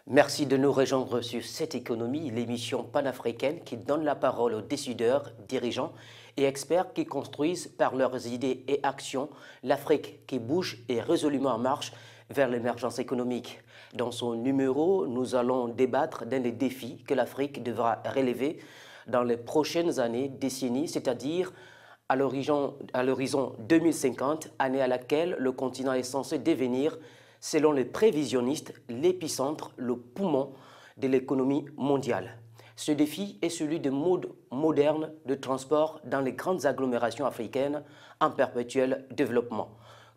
Merci de nous rejoindre sur cette économie, l'émission panafricaine qui donne la parole aux décideurs, dirigeants et experts qui construisent par leurs idées et actions l'Afrique qui bouge et résolument en marche vers l'émergence économique. Dans son numéro, nous allons débattre d'un des défis que l'Afrique devra relever dans les prochaines années, décennies, c'est-à-dire à l'horizon 2050, année à laquelle le continent est censé devenir, selon les prévisionnistes, l'épicentre, le poumon de l'économie mondiale. Ce défi est celui des modes modernes de transport dans les grandes agglomérations africaines en perpétuel développement.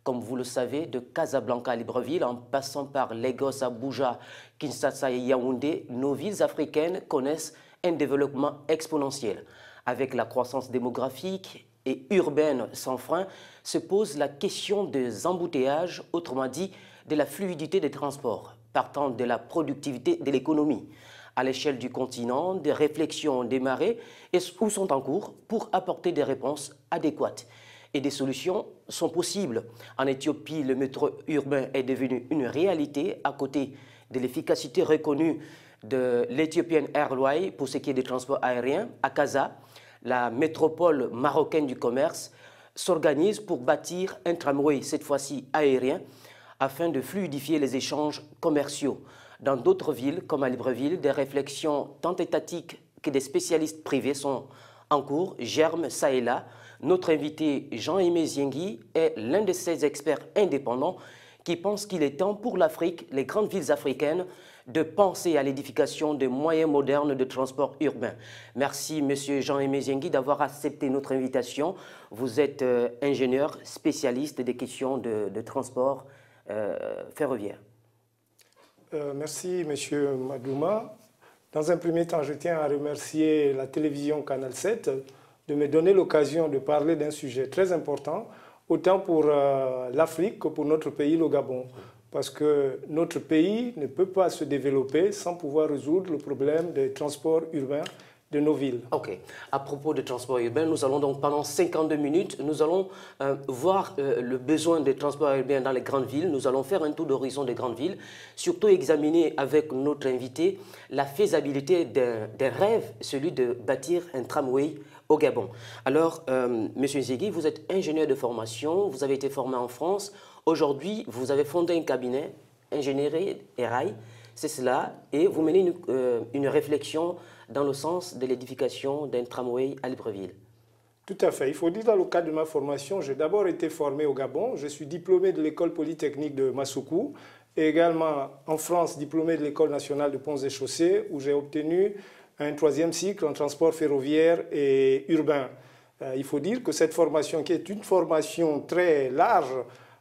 Comme vous le savez, de Casablanca à Libreville, en passant par Lagos, Abuja, Kinshasa et Yaoundé, nos villes africaines connaissent un développement exponentiel. Avec la croissance démographique et urbaine sans frein, se pose la question des embouteillages, autrement dit, de la fluidité des transports, partant de la productivité de l'économie. À l'échelle du continent, des réflexions ont démarré ou sont en cours pour apporter des réponses adéquates. Et des solutions sont possibles. En Éthiopie, le métro urbain est devenu une réalité à côté de l'efficacité reconnue de l'Ethiopian Airlines pour ce qui est des transports aériens. À Casa, la métropole marocaine du commerce s'organise pour bâtir un tramway, cette fois-ci aérien, afin de fluidifier les échanges commerciaux. Dans d'autres villes, comme à Libreville, des réflexions tant étatiques que des spécialistes privés sont en cours, germent ça et là. Notre invité Jean-Aimé Ziengui est l'un de ces experts indépendants qui pense qu'il est temps pour l'Afrique, les grandes villes africaines, de penser à l'édification de moyens modernes de transport urbain. Merci, Monsieur Jean-Aimé Ziengui, d'avoir accepté notre invitation. Vous êtes ingénieur spécialiste des questions de transport ferroviaire. Merci, Monsieur Madouma. Dans un premier temps, je tiens à remercier la télévision Canal 7 de me donner l'occasion de parler d'un sujet très important, autant pour l'Afrique que pour notre pays, le Gabon. Parce que notre pays ne peut pas se développer sans pouvoir résoudre le problème des transports urbains de nos villes. Ok. À propos de transport urbain, nous allons donc pendant 52 minutes, nous allons voir le besoin de transport urbain dans les grandes villes. Nous allons faire un tour d'horizon des grandes villes, surtout examiner avec notre invité la faisabilité d'un rêve, celui de bâtir un tramway au Gabon. Alors, Monsieur Ziengui, vous êtes ingénieur de formation, vous avez été formé en France. Aujourd'hui, vous avez fondé un cabinet, ingénierie et rail, c'est cela, et vous menez une réflexion dans le sens de l'édification d'un tramway à Libreville. Tout à fait. Il faut dire, dans le cadre de ma formation, j'ai d'abord été formé au Gabon. Je suis diplômé de l'école polytechnique de Massoukou et également en France, diplômé de l'école nationale de ponts et chaussées, où j'ai obtenu un troisième cycle en transport ferroviaire et urbain. Il faut dire que cette formation, qui est une formation très large,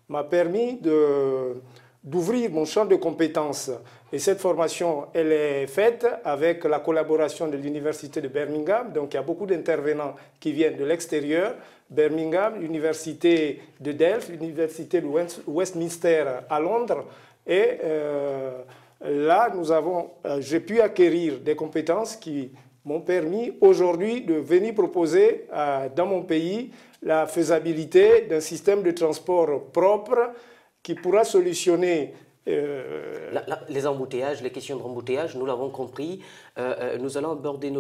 m'a permis d'ouvrir mon champ de compétences. Et cette formation, elle est faite avec la collaboration de l'Université de Birmingham. Donc il y a beaucoup d'intervenants qui viennent de l'extérieur. Birmingham, l'Université de Delft, l'Université de Westminster à Londres. Et là, j'ai pu acquérir des compétences qui m'ont permis aujourd'hui de venir proposer dans mon pays la faisabilité d'un système de transport propre qui pourra solutionner les embouteillages, les questions de embouteillage, nous l'avons compris. Nous allons aborder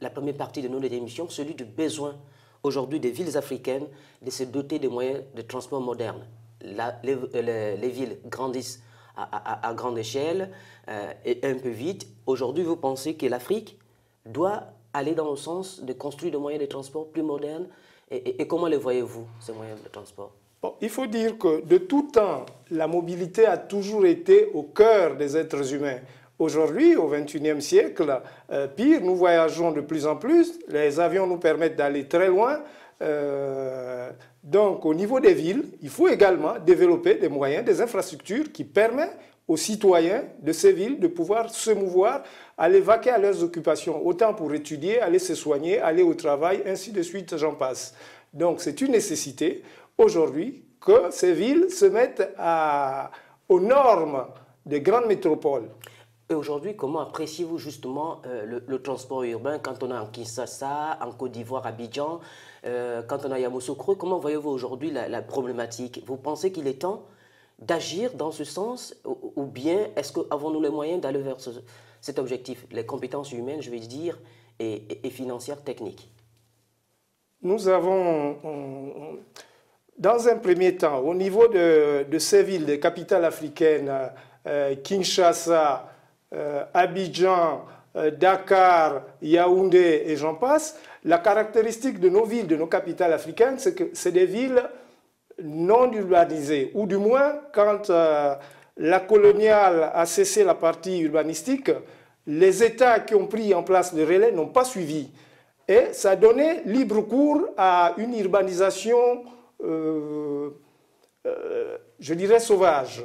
la première partie de notre émission, celui du besoin aujourd'hui des villes africaines de se doter de moyens de transport modernes. Les villes grandissent à grande échelle et un peu vite. Aujourd'hui, vous pensez que l'Afrique doit aller dans le sens de construire des moyens de transport plus modernes et comment les voyez-vous, ces moyens de transport? Bon, il faut dire que de tout temps, la mobilité a toujours été au cœur des êtres humains. Aujourd'hui, au XXIe siècle, pire, nous voyageons de plus en plus. Les avions nous permettent d'aller très loin. Donc, au niveau des villes, il faut également développer des moyens, des infrastructures qui permettent aux citoyens de ces villes de pouvoir se mouvoir, aller vaquer à leurs occupations, autant pour étudier, aller se soigner, aller au travail, ainsi de suite, j'en passe. Donc, c'est une nécessité aujourd'hui que ces villes se mettent aux normes des grandes métropoles. Et aujourd'hui, comment appréciez-vous justement le transport urbain quand on est en Kinshasa, en Côte d'Ivoire, à Abidjan, quand on est à Yamoussoukro? Comment voyez-vous aujourd'hui la problématique? Vous pensez qu'il est temps d'agir dans ce sens ou bien est-ce qu'avons-nous les moyens d'aller vers cet objectif, les compétences humaines, je vais dire, et financières techniques? Nous avons, dans un premier temps, au niveau de ces villes, des capitales africaines, Kinshasa, Abidjan, Dakar, Yaoundé et j'en passe, la caractéristique de nos villes, de nos capitales africaines, c'est que c'est des villes non urbanisées, ou du moins quand la coloniale a cessé la partie urbanistique, les États qui ont pris en place le relais n'ont pas suivi. Et ça a donné libre cours à une urbanisation, je dirais, sauvage.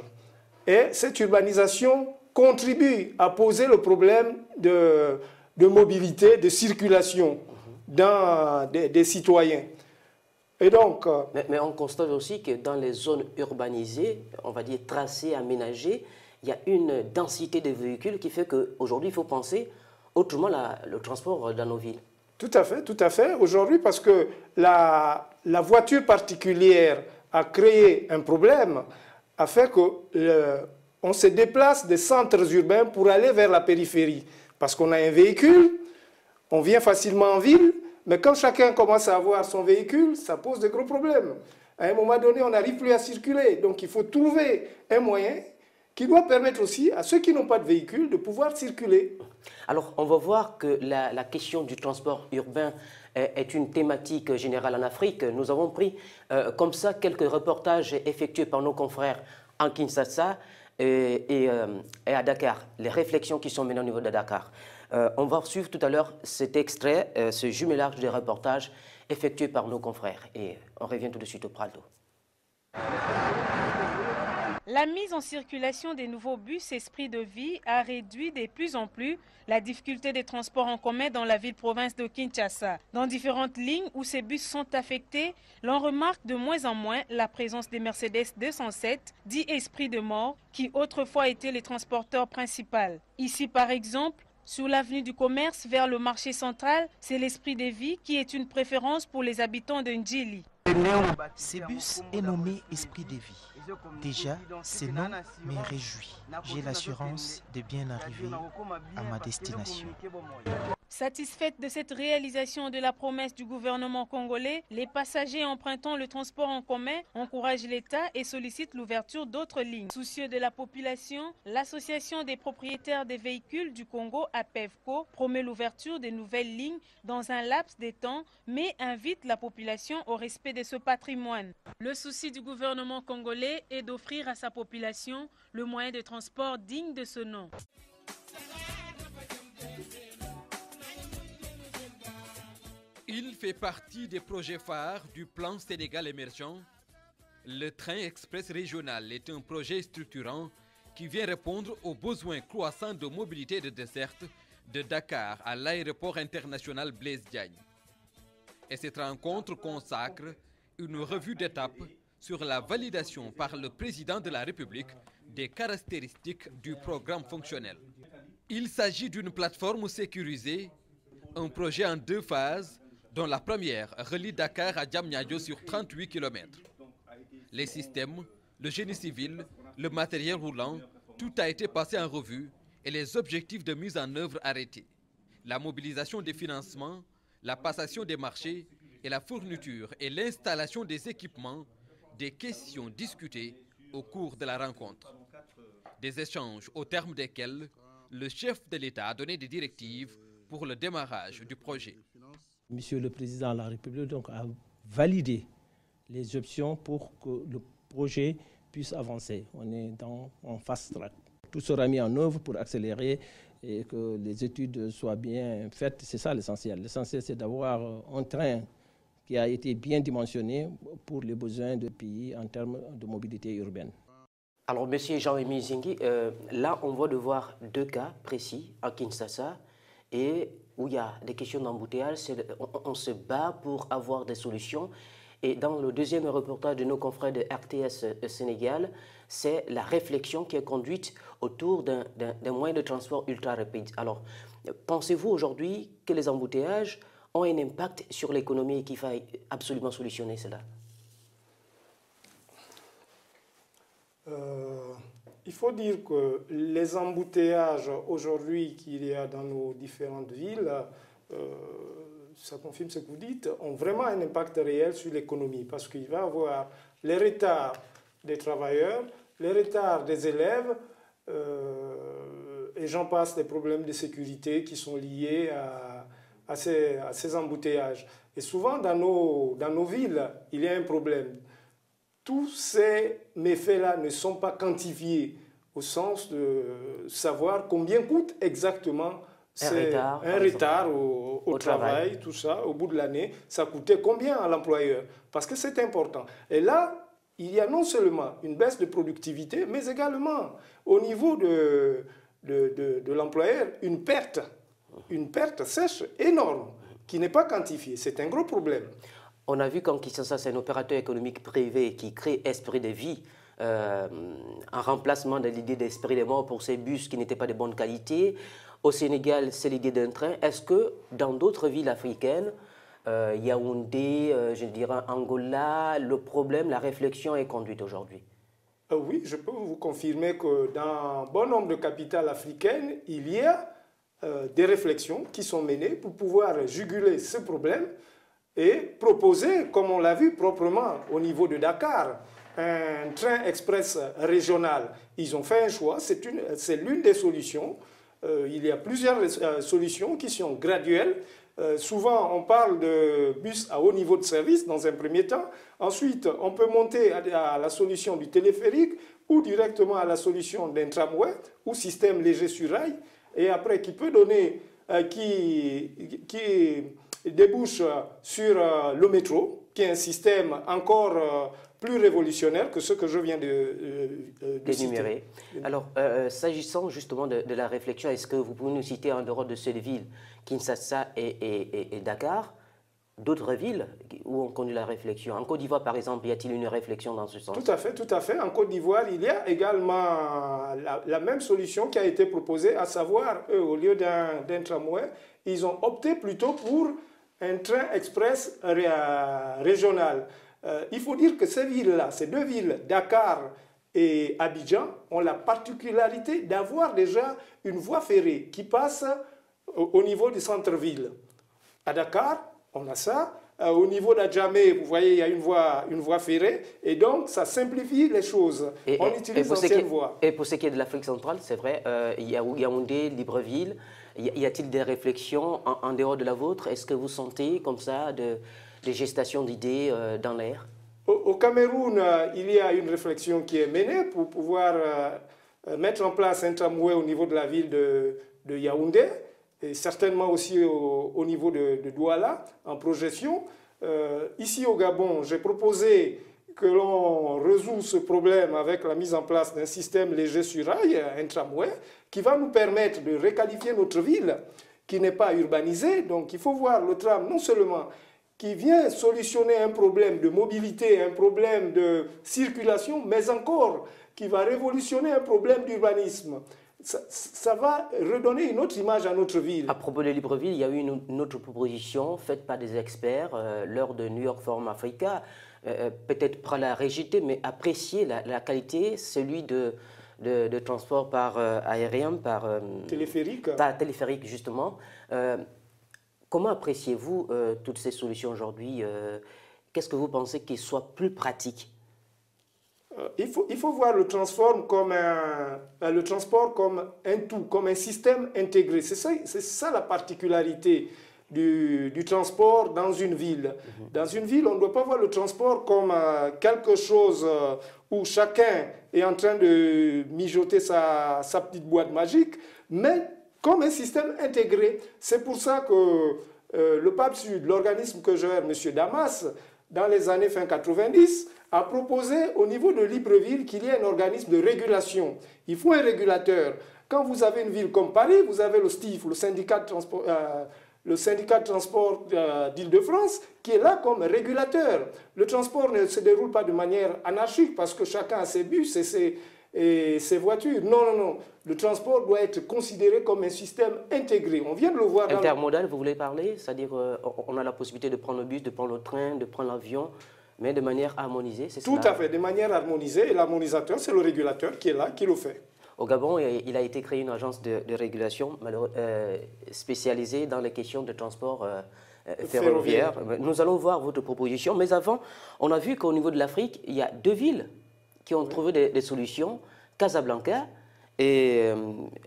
Et cette urbanisation contribue à poser le problème de mobilité, de circulation des citoyens. Et donc, mais on constate aussi que dans les zones urbanisées, on va dire tracées, aménagées, il y a une densité de véhicules qui fait qu'aujourd'hui, il faut penser autrement le transport dans nos villes. Tout à fait, tout à fait. Aujourd'hui, parce que la voiture particulière a créé un problème, a fait qu'on se déplace des centres urbains pour aller vers la périphérie. Parce qu'on a un véhicule, on vient facilement en ville, mais quand chacun commence à avoir son véhicule, ça pose de gros problèmes. À un moment donné, on n'arrive plus à circuler. Donc il faut trouver un moyen qui doit permettre aussi à ceux qui n'ont pas de véhicule de pouvoir circuler. Alors, on va voir que la question du transport urbain est une thématique générale en Afrique. Nous avons pris comme ça quelques reportages effectués par nos confrères en Kinshasa et à Dakar, les réflexions qui sont menées au niveau de Dakar. On va suivre tout à l'heure cet extrait, ce jumelage des reportages effectués par nos confrères. Et on revient tout de suite au Prado. La mise en circulation des nouveaux bus Esprit de Vie a réduit de plus en plus la difficulté des transports en commun dans la ville-province de Kinshasa. Dans différentes lignes où ces bus sont affectés, l'on remarque de moins en moins la présence des Mercedes 207, dits Esprit de Mort, qui autrefois étaient les transporteurs principaux. Ici par exemple, sur l'avenue du Commerce vers le marché central, c'est l'Esprit de Vie qui est une préférence pour les habitants de Ndjili. Ce bus est nommé Esprit de Vie. Déjà, ce nom me réjouit. J'ai l'assurance de bien arriver à ma destination. Satisfaite de cette réalisation de la promesse du gouvernement congolais, les passagers empruntant le transport en commun encouragent l'État et sollicitent l'ouverture d'autres lignes. Soucieux de la population, l'Association des propriétaires des véhicules du Congo, APEVCO, promet l'ouverture de nouvelles lignes dans un laps de temps, mais invite la population au respect de ce patrimoine. Le souci du gouvernement congolais est d'offrir à sa population le moyen de transport digne de ce nom. Il fait partie des projets phares du plan Sénégal émergent. Le train express régional est un projet structurant qui vient répondre aux besoins croissants de mobilité de desserte de Dakar à l'aéroport international Blaise Diagne. Et cette rencontre consacre une revue d'étape sur la validation par le président de la République des caractéristiques du programme fonctionnel. Il s'agit d'une plateforme sécurisée, un projet en 2 phases, dont la première relie Dakar à Diamniadio sur 38 km. Les systèmes, le génie civil, le matériel roulant, tout a été passé en revue et les objectifs de mise en œuvre arrêtés. La mobilisation des financements, la passation des marchés et la fourniture et l'installation des équipements, des questions discutées au cours de la rencontre. Des échanges au terme desquels le chef de l'État a donné des directives pour le démarrage du projet. Monsieur le Président de la République a validé les options pour que le projet puisse avancer. On est en fast track. Tout sera mis en œuvre pour accélérer et que les études soient bien faites. C'est ça l'essentiel. L'essentiel, c'est d'avoir un train qui a été bien dimensionné pour les besoins du pays en termes de mobilité urbaine. Alors, monsieur Jean-Émile Zingui, là, on va devoir 2 cas précis à Kinshasa et où il y a des questions d'embouteillage, on se bat pour avoir des solutions. Et dans le deuxième reportage de nos confrères de RTS Sénégal, c'est la réflexion qui est conduite autour d'un moyen de transport ultra rapide. Alors, pensez-vous aujourd'hui que les embouteillages ont un impact sur l'économie et qu'il faille absolument solutionner cela? Il faut dire que les embouteillages aujourd'hui qu'il y a dans nos différentes villes, ça confirme ce que vous dites, ont vraiment un impact réel sur l'économie parce qu'il va y avoir les retards des travailleurs, les retards des élèves, et j'en passe, des problèmes de sécurité qui sont liés à ces embouteillages. Et souvent, dans nos villes, il y a un problème. Tous ces méfaits-là ne sont pas quantifiés au sens de savoir combien coûte exactement un retard au travail, tout ça, au bout de l'année. Ça coûtait combien à l'employeur? Parce que c'est important. Et là, il y a non seulement une baisse de productivité, mais également au niveau de l'employeur, une perte sèche énorme qui n'est pas quantifiée. C'est un gros problème. On a vu qu'en Kinshasa, c'est un opérateur économique privé qui crée Esprit de Vie, en remplacement de l'idée d'Esprit de Mort pour ces bus qui n'étaient pas de bonne qualité. Au Sénégal, c'est l'idée d'un train. Est-ce que dans d'autres villes africaines, Yaoundé, je dirais Angola, le problème, la réflexion est conduite aujourd'hui? Oui, je peux vous confirmer que dans bon nombre de capitales africaines, il y a des réflexions qui sont menées pour pouvoir juguler ce problème et proposer, comme on l'a vu proprement au niveau de Dakar, un train express régional. Ils ont fait un choix, c'est l'une des solutions. Il y a plusieurs solutions qui sont graduelles. Souvent, on parle de bus à haut niveau de service dans un premier temps. Ensuite, on peut monter à la solution du téléphérique ou directement à la solution d'un tramway ou système léger sur rail. Et après, qui peut donner, qui débouche sur le métro, qui est un système encore plus révolutionnaire que ce que je viens de citer. Alors, s'agissant justement de la réflexion, est-ce que vous pouvez nous citer en dehors de ces villes, Kinshasa et Dakar, d'autres villes où on conduit la réflexion? En Côte d'Ivoire, par exemple, y a-t-il une réflexion dans ce sens? Tout à fait, tout à fait. En Côte d'Ivoire, il y a également la même solution qui a été proposée, à savoir, eux, au lieu d'un tramway, ils ont opté plutôt pour un train express régional. Il faut dire que ces villes-là, ces deux villes, Dakar et Abidjan, ont la particularité d'avoir déjà une voie ferrée qui passe au niveau du centre-ville. À Dakar, on a ça. Au niveau d'Adjamé, vous voyez, il y a une voie ferrée. Et donc, ça simplifie les choses. On utilise l'ancienne voie. Et pour ce qui est de l'Afrique centrale, c'est vrai, il y a Yaoundé, Libreville. Y a-t-il des réflexions en dehors de la vôtre? Est-ce que vous sentez comme ça des gestations d'idées dans l'air? Au Cameroun, il y a une réflexion qui est menée pour pouvoir mettre en place un tramway au niveau de la ville de Yaoundé, et certainement aussi au niveau de Douala, en projection. Ici au Gabon, j'ai proposé que l'on résout ce problème avec la mise en place d'un système léger sur rail, un tramway, qui va nous permettre de requalifier notre ville, qui n'est pas urbanisée. Donc il faut voir le tram non seulement qui vient solutionner un problème de mobilité, un problème de circulation, mais encore qui va révolutionner un problème d'urbanisme. Ça va redonner une autre image à notre ville. À propos de Libreville, il y a eu une autre proposition faite par des experts lors de New York Forum Africa, peut-être pas la rejeter, mais apprécier la qualité, celui de transport par aérien, par téléphérique. Par téléphérique, justement. Comment appréciez-vous toutes ces solutions aujourd'hui? Qu'est-ce que vous pensez qu'il soit plus pratique? Il faut voir le transport comme un tout, comme un système intégré. C'est ça la particularité du transport dans une ville. Dans une ville, on ne doit pas voir le transport comme quelque chose où chacun est en train de mijoter sa petite boîte magique, mais comme un système intégré. C'est pour ça que le PAP Sud, l'organisme que gère M. Damas, dans les années fin 90, a proposé au niveau de Libreville qu'il y ait un organisme de régulation. Il faut un régulateur. Quand vous avez une ville comme Paris, vous avez le STIF, le syndicat de transport d'Île-de-France, qui est là comme régulateur. Le transport ne se déroule pas de manière anarchique parce que chacun a ses bus et ses voitures. Non, non, non. Le transport doit être considéré comme un système intégré. On vient de le voir. Intermodal, vous voulez parler? C'est-à-dire on a la possibilité de prendre le bus, de prendre le train, de prendre l'avion. Mais de manière harmonisée, c'est ça? Tout à fait, de manière harmonisée. Et l'harmonisateur, c'est le régulateur qui est là, qui le fait. Au Gabon, il a été créé une agence de régulation spécialisée dans les questions de transport ferroviaire. Nous allons voir votre proposition. Mais avant, on a vu qu'au niveau de l'Afrique, il y a 2 villes qui ont trouvé des solutions, Casablanca et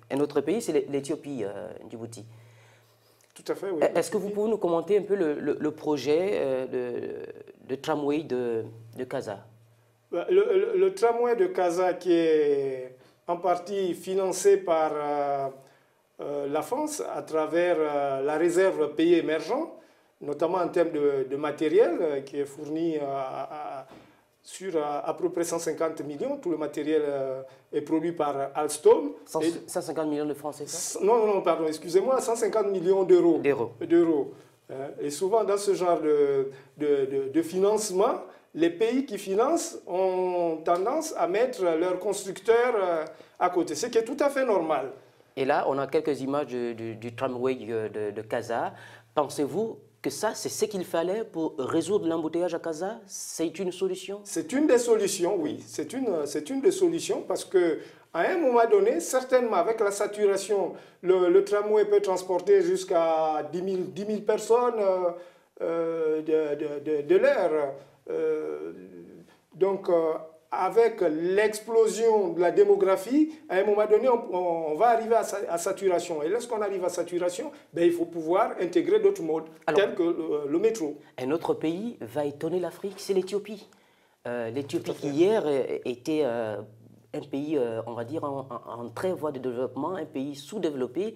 un autre pays, c'est l'Éthiopie, Djibouti. Tout à fait, oui. Est-ce que vous pouvez nous commenter un peu le projet de tramway de Casa? Le tramway de Casa, qui est en partie financé par la France à travers la réserve pays émergent, notamment en termes de matériel qui est fourni sur à peu près 150 millions. Tout le matériel est produit par Alstom. 150 millions de francs, c'est ça? Non, pardon, excusez-moi, 150 millions d'euros. Et souvent, dans ce genre de financement, les pays qui financent ont tendance à mettre leurs constructeurs à côté, ce qui est tout à fait normal. Et là, on a quelques images du tramway de Casa. Pensez-vous que ça, c'est ce qu'il fallait pour résoudre l'embouteillage à Casa? C'est une solution? C'est une des solutions, oui. C'est une des solutions parce qu'à un moment donné, certainement avec la saturation, le tramway peut transporter jusqu'à 10 000 personnes de l'heure. Donc, avec l'explosion de la démographie, à un moment donné, on va arriver à saturation. Et lorsqu'on arrive à saturation, ben, il faut pouvoir intégrer d'autres modes, tels que le métro. Un autre pays va étonner l'Afrique, c'est l'Éthiopie. L'Éthiopie qui hier était un pays, on va dire, en très voie de développement, un pays sous-développé,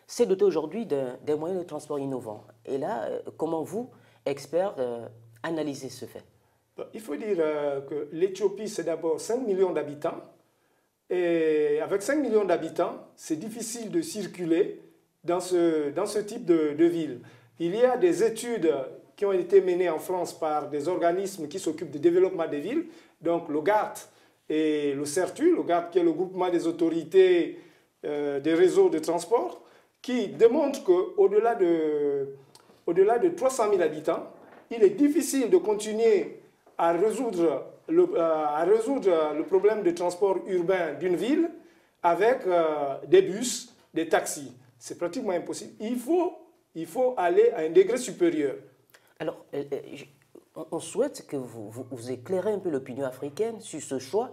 s'est doté aujourd'hui d'un moyen de transport innovant. Et là, comment vous, experts, analysez ce fait? Il faut dire que l'Éthiopie, c'est d'abord 5 millions d'habitants. Et avec 5 millions d'habitants, c'est difficile de circuler dans ce type de ville. Il y a des études qui ont été menées en France par des organismes qui s'occupent du développement des villes, donc le GART et le CERTU, le GART qui est le groupement des autorités des réseaux de transport, qui démontrent qu'au-delà de 300 000 habitants, il est difficile de continuer à résoudre le problème de transport urbain d'une ville avec des bus, des taxis. C'est pratiquement impossible. Il faut aller à un degré supérieur. Alors, on souhaite que vous éclairez un peu l'opinion africaine sur ce choix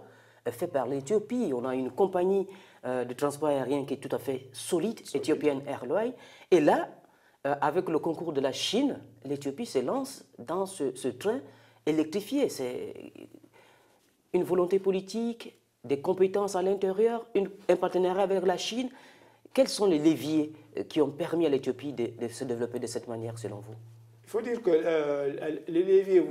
fait par l'Éthiopie. On a une compagnie de transport aérien qui est tout à fait solide, Ethiopian Airlines. Et là, avec le concours de la Chine, l'Éthiopie se lance dans ce train électrifié. C'est une volonté politique, des compétences à l'intérieur, un partenariat avec la Chine. Quels sont les leviers qui ont permis à l'Éthiopie de se développer de cette manière, selon vous? Il faut dire que les leviers,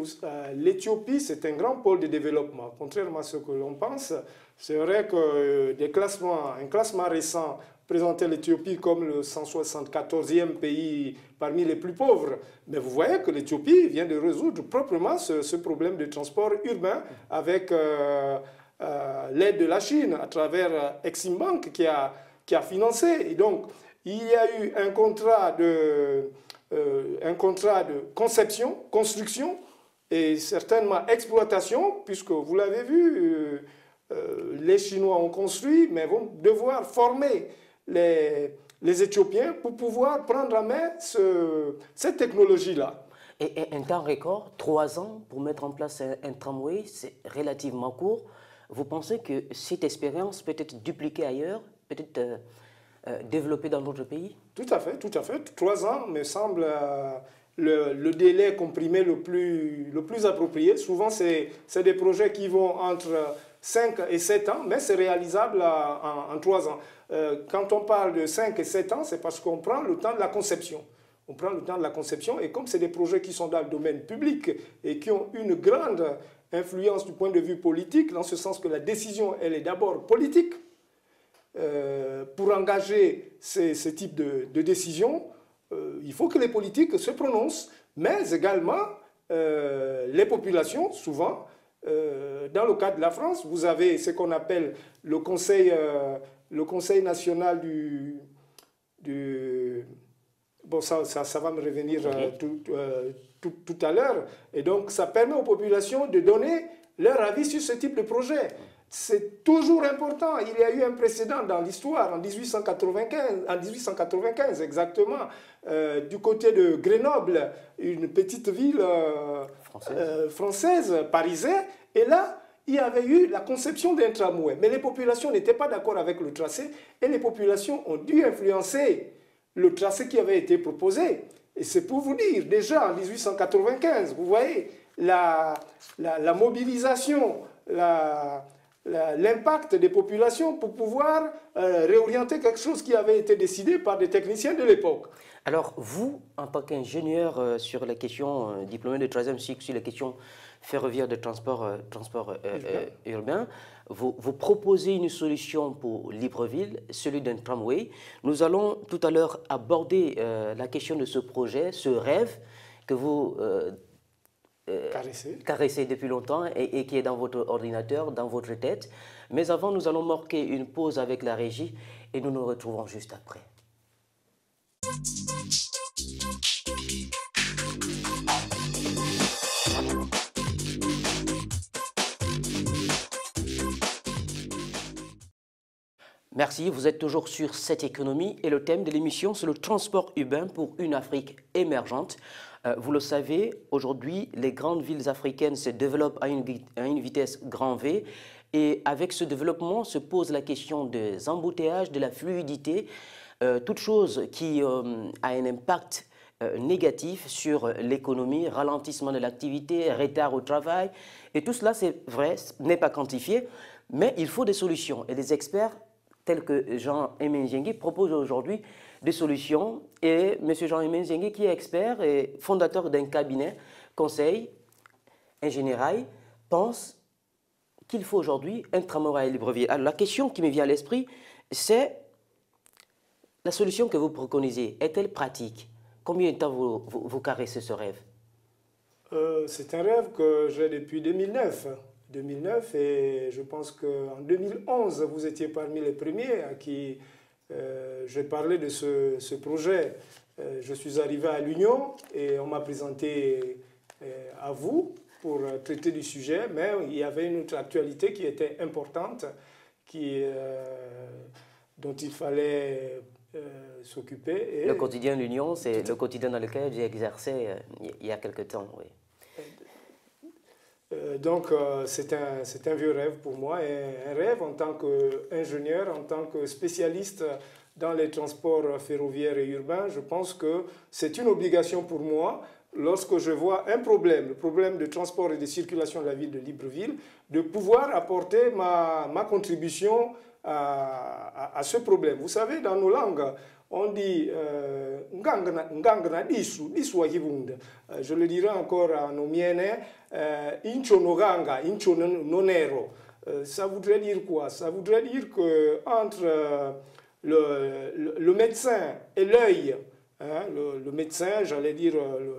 l'Éthiopie, c'est un grand pôle de développement. Contrairement à ce que l'on pense, c'est vrai qu'un classement récent présentait l'Éthiopie comme le 174e pays parmi les plus pauvres. Mais vous voyez que l'Éthiopie vient de résoudre proprement ce problème de transport urbain avec l'aide de la Chine à travers Exim Bank qui a financé. Et donc, il y a eu un contrat de conception, construction et certainement exploitation, puisque vous l'avez vu, les Chinois ont construit, mais vont devoir former les Éthiopiens pour pouvoir prendre en main cette technologie-là. Et un temps record, 3 ans pour mettre en place un tramway, c'est relativement court. Vous pensez que cette expérience peut être dupliquée ailleurs, peut-être développée dans d'autres pays? Tout à fait, tout à fait. 3 ans me semble le délai comprimé le plus approprié. Souvent, c'est des projets qui vont entre 5 et 7 ans, mais c'est réalisable en 3 ans. Quand on parle de 5 et 7 ans, c'est parce qu'on prend le temps de la conception. On prend le temps de la conception et comme c'est des projets qui sont dans le domaine public et qui ont une grande influence du point de vue politique, dans ce sens que la décision, elle est d'abord politique, pour engager ce type de décision, il faut que les politiques se prononcent, mais également les populations, souvent. Dans le cas de la France, vous avez ce qu'on appelle le Conseil national bon, ça va me revenir tout tout à l'heure. Et donc, ça permet aux populations de donner leur avis sur ce type de projet. C'est toujours important. Il y a eu un précédent dans l'histoire, en 1895 exactement, du côté de Grenoble, une petite ville française, parisienne. Et là, il y avait eu la conception d'un tramway. Mais les populations n'étaient pas d'accord avec le tracé et les populations ont dû influencer le tracé qui avait été proposé. Et c'est pour vous dire, déjà en 1895, vous voyez, la mobilisation, l'impact des populations pour pouvoir réorienter quelque chose qui avait été décidé par des techniciens de l'époque. Alors, vous, en tant qu'ingénieur sur les questions, diplômé de 3e cycle sur les questions ferroviaires de transport urbain, vous proposez une solution pour Libreville, celui d'un tramway. Nous allons tout à l'heure aborder la question de ce projet, ce rêve que vous caressez depuis longtemps et qui est dans votre ordinateur, dans votre tête. Mais avant, nous allons marquer une pause avec la régie et nous nous retrouvons juste après. Merci, vous êtes toujours sur Cette économie et le thème de l'émission, c'est le transport urbain pour une Afrique émergente. Vous le savez, aujourd'hui, les grandes villes africaines se développent à une vitesse grand V et avec ce développement se pose la question des embouteillages, de la fluidité, toute chose qui a un impact négatif sur l'économie, ralentissement de l'activité, retard au travail. Et tout cela, c'est vrai, n'est pas quantifié, mais il faut des solutions. Et les experts tels que Jean-Aimé Nziengui proposent aujourd'hui des solutions. Et M. Jean-Aimé Nziengui, qui est expert et fondateur d'un cabinet conseil ingénierie, pense qu'il faut aujourd'hui un tramway à Libreville. Alors la question qui me vient à l'esprit, c'est la solution que vous préconisez, est-elle pratique? Combien de temps vous caressez ce rêve? C'est un rêve que j'ai depuis 2009. 2009 et je pense qu'en 2011, vous étiez parmi les premiers à qui j'ai parlé de ce projet. Je suis arrivé à l'Union et on m'a présenté à vous pour traiter du sujet, mais il y avait une autre actualité qui était importante, dont il fallait s'occuper. Le quotidien de l'Union, c'est le quotidien dans lequel j'ai exercé il y a quelque temps, oui. Donc c'est un vieux rêve pour moi, un rêve en tant qu'ingénieur, en tant que spécialiste dans les transports ferroviaires et urbains. Je pense que c'est une obligation pour moi, lorsque je vois un problème, le problème de transport et de circulation de la ville de Libreville, de pouvoir apporter ma contribution à ce problème. Vous savez, dans nos langues, on dit je le dirai encore à nos miennes, incho noganga, incho nonero. Ça voudrait dire quoi? Ça voudrait dire que entre le médecin et l'œil, hein, le médecin, j'allais dire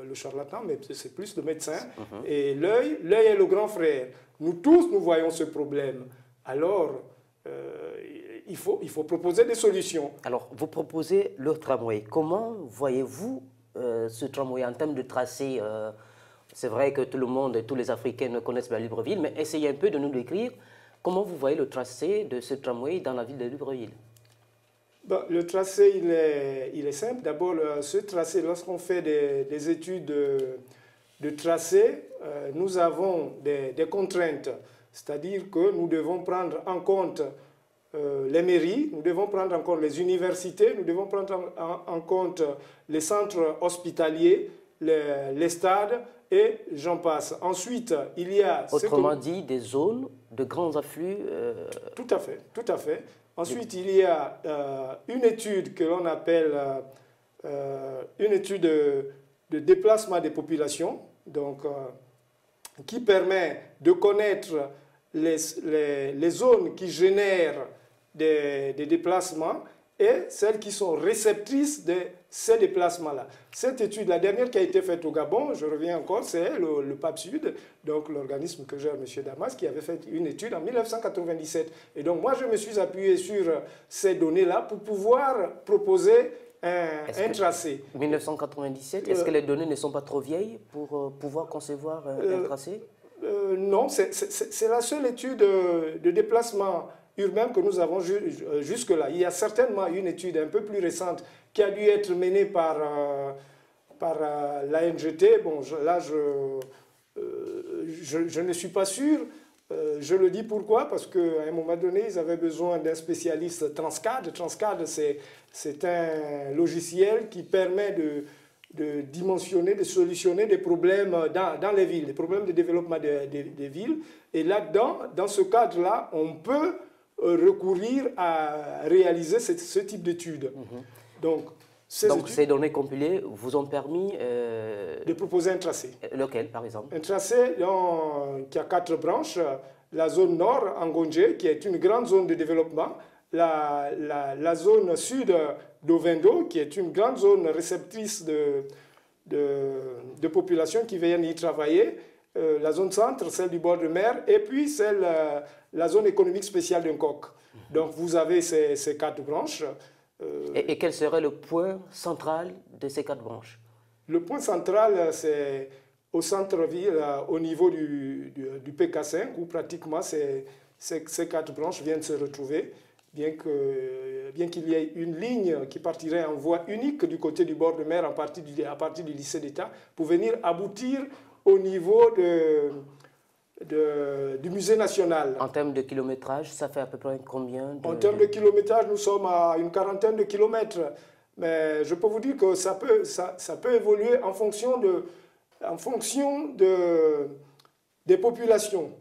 le charlatan, mais c'est plus le médecin, et l'œil est le grand frère. Nous tous, nous voyons ce problème. Alors, il faut proposer des solutions. Alors, vous proposez le tramway. Comment voyez-vous ce tramway en termes de tracé? C'est vrai que tout le monde, tous les Africains ne connaissent pas Libreville, mais essayez un peu de nous décrire comment vous voyez le tracé de ce tramway dans la ville de Libreville. Ben, le tracé, il est simple. D'abord, ce tracé, lorsqu'on fait des études de tracé, nous avons des contraintes. C'est-à-dire que nous devons prendre en compte les mairies, nous devons prendre en compte les universités, nous devons prendre en compte les centres hospitaliers, les stades et j'en passe. Ensuite, il y a... Autrement dit, des zones de grands afflux... Tout à fait, tout à fait. Ensuite, il y a une étude que l'on appelle une étude de déplacement des populations, donc, qui permet de connaître les zones qui génèrent des déplacements et celles qui sont réceptrices de ces déplacements-là. Cette étude, la dernière qui a été faite au Gabon, je reviens encore, c'est le PAP Sud, donc l'organisme que gère M. Damas, qui avait fait une étude en 1997. Et donc moi, je me suis appuyé sur ces données-là pour pouvoir proposer un tracé. 1997, est-ce que les données ne sont pas trop vieilles pour pouvoir concevoir un tracé? Non, c'est la seule étude de déplacement urbain que nous avons jusque-là. Il y a certainement une étude un peu plus récente qui a dû être menée par l'ANGT. Bon, là, je ne suis pas sûr. Je le dis pourquoi, parce qu'à un moment donné, ils avaient besoin d'un spécialiste Transcad. Transcad, c'est un logiciel qui permet de dimensionner, de solutionner des problèmes dans les villes, des problèmes de développement des villes. Et là-dedans, dans ce cadre-là, on peut recourir à réaliser ce type d'études. Donc, ces données compilées vous ont permis de proposer un tracé. Lequel, par exemple? Un tracé qui a 4 branches. La zone nord, Angonje, qui est une grande zone de développement. La zone sud d'Ovendo, qui est une grande zone réceptrice de populations qui viennent y travailler. La zone centre, celle du bord de mer. Et puis, la zone économique spéciale d'Uncock. Donc, vous avez ces 4 branches. Et quel serait le point central de ces 4 branches? Le point central, c'est au centre-ville, au niveau du PK5, où pratiquement ces 4 branches viennent se retrouver, bien qu'il y ait une ligne qui partirait en voie unique du côté du bord de mer à partir du lycée d'État, pour venir aboutir au niveau du musée national. En termes de kilométrage, ça fait à peu près combien En termes de kilométrage, nous sommes à une quarantaine de kilomètres. Mais je peux vous dire que ça peut évoluer en fonction des populations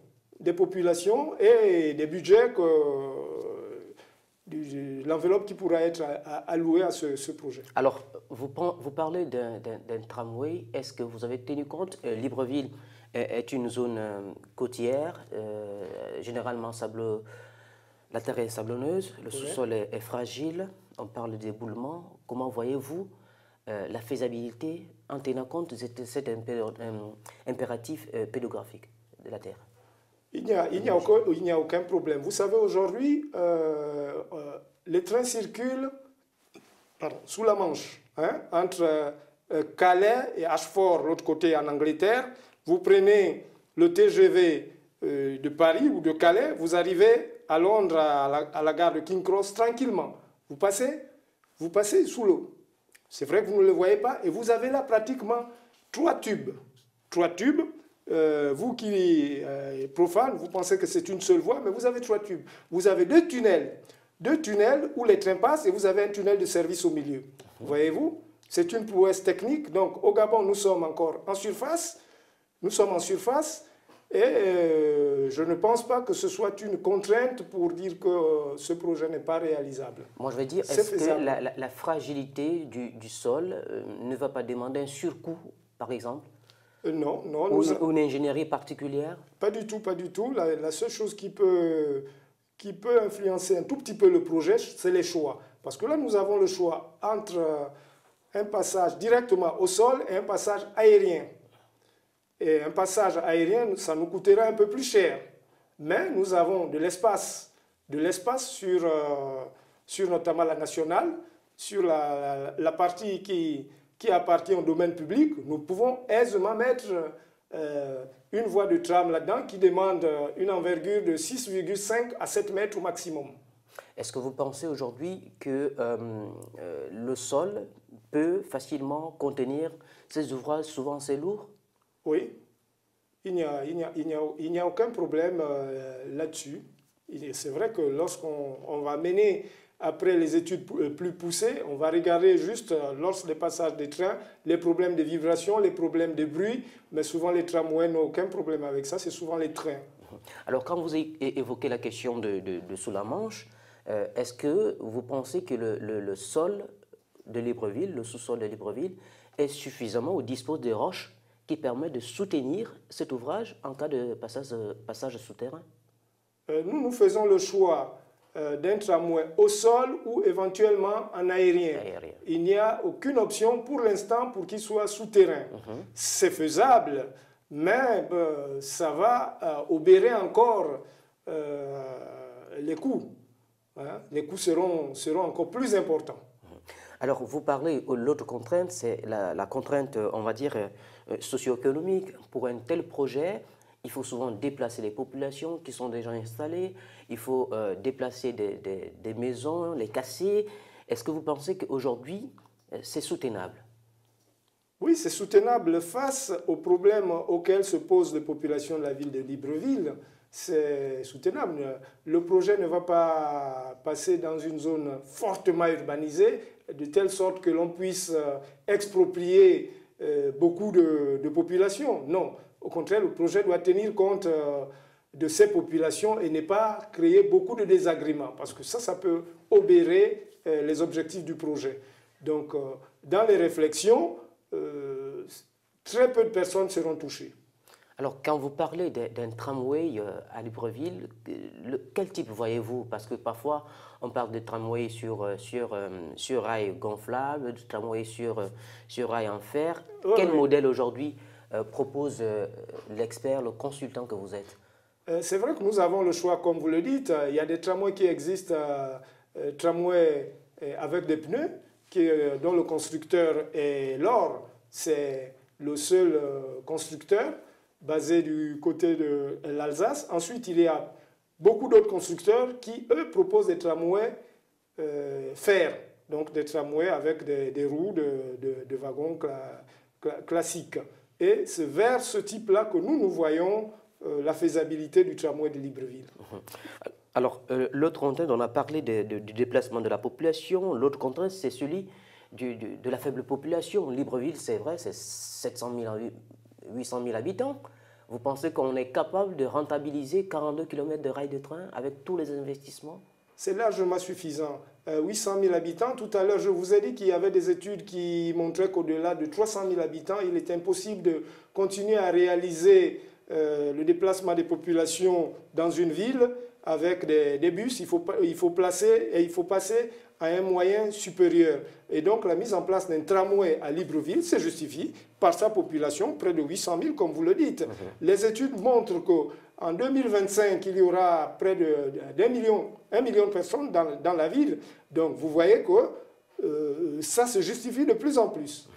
et des budgets, l'enveloppe qui pourra être allouée à ce projet. Alors, vous parlez d'un tramway. Est-ce que vous avez tenu compte? Libreville est une zone côtière, généralement la terre est sablonneuse, le sous-sol est fragile, on parle d'éboulement. Comment voyez-vous la faisabilité en tenant compte de cet impératif pédographique de la terre? Il n'y a aucun problème. Vous savez, aujourd'hui, les trains circulent sous la Manche, entre Calais et Ashford, l'autre côté en Angleterre. Vous prenez le TGV de Paris ou de Calais, vous arrivez à Londres, à la gare de King Cross, tranquillement. Vous passez sous l'eau. C'est vrai que vous ne le voyez pas, et vous avez là pratiquement 3 tubes. 3 tubes. Vous qui êtes profane, vous pensez que c'est une seule voie, mais vous avez 3 tubes. Vous avez 2 tunnels. 2 tunnels où les trains passent, et vous avez un tunnel de service au milieu. Voyez-vous? C'est une prouesse technique. Donc, au Gabon, nous sommes encore en surface. Nous sommes en surface. Et je ne pense pas que ce soit une contrainte pour dire que ce projet n'est pas réalisable. Moi, je veux dire, est-ce que la fragilité du sol ne va pas demander un surcoût, par exemple? Non. Ou une ingénierie particulière? Pas du tout, pas du tout. La seule chose qui peut influencer un tout petit peu le projet, c'est les choix. Parce que là, nous avons le choix entre un passage directement au sol et un passage aérien. Et un passage aérien, ça nous coûtera un peu plus cher. Mais nous avons de l'espace sur notamment la nationale, sur la partie qui appartient au domaine public. Nous pouvons aisément mettre une voie de tram là-dedans qui demande une envergure de 6,5 à 7 mètres au maximum. Est-ce que vous pensez aujourd'hui que le sol peut facilement contenir ces ouvrages souvent assez lourds? Oui, il n'y a aucun problème là-dessus. C'est vrai que lorsqu'on va mener après les études plus poussées, on va regarder juste, lors des passages des trains, les problèmes de vibration, les problèmes de bruit, mais souvent les tramways n'ont aucun problème avec ça, c'est souvent les trains. Alors quand vous évoquez la question de sous la Manche, est-ce que vous pensez que le sol de Libreville, le sous-sol de Libreville, est suffisamment ou dispose des roches qui permettent de soutenir cet ouvrage en cas de passage souterrain? Nous faisons le choix d'un tramway au sol ou éventuellement en aérien. Il n'y a aucune option pour l'instant pour qu'il soit souterrain. C'est faisable, mais ça va obérer encore les coûts. Les coûts seront encore plus importants. Alors, vous parlez, l'autre contrainte, c'est la contrainte, on va dire, socio-économique. Pour un tel projet, il faut souvent déplacer les populations qui sont déjà installées, il faut déplacer des maisons, les casser. Est-ce que vous pensez qu'aujourd'hui, c'est soutenable? Oui, c'est soutenable face aux problèmes auxquels se posent les populations de la ville de Libreville. C'est soutenable. Le projet ne va pas passer dans une zone fortement urbanisée, de telle sorte que l'on puisse exproprier beaucoup de populations. Non, au contraire, le projet doit tenir compte de ces populations et ne pas créer beaucoup de désagréments, parce que ça peut obérer les objectifs du projet. Donc, dans les réflexions, très peu de personnes seront touchées. Alors, quand vous parlez d'un tramway à Libreville, quel type voyez-vous? Parce que parfois, on parle de tramway sur rail gonflable, de tramway sur rail en fer. Quel modèle aujourd'hui propose l'expert, le consultant que vous êtes? C'est vrai que nous avons le choix, comme vous le dites. Il y a des tramways qui existent, tramways avec des pneus, dont le constructeur est l'OR. C'est le seul constructeur basé du côté de l'Alsace. Ensuite, il y a beaucoup d'autres constructeurs qui, eux, proposent des tramways fer, donc des tramways avec des roues de wagons classiques. Et c'est vers ce type-là que nous voyons la faisabilité du tramway de Libreville. Alors, l'autre contrainte, on a parlé du déplacement de la population. L'autre contrainte, c'est celui de la faible population. Libreville, c'est vrai, c'est 800 000 habitants. Vous pensez qu'on est capable de rentabiliser 42 km de rail de train avec tous les investissements? C'est largement suffisant. 800 000 habitants, tout à l'heure, je vous ai dit qu'il y avait des études qui montraient qu'au-delà de 300 000 habitants, il est impossible de continuer à réaliser le déplacement des populations dans une ville avec des bus. Il faut passer à un moyen supérieur. Et donc, la mise en place d'un tramway à Libreville se justifie par sa population, près de 800 000, comme vous le dites. Les études montrent qu'en 2025, il y aura près d'1 million de personnes dans la ville. Donc, vous voyez que ça se justifie de plus en plus.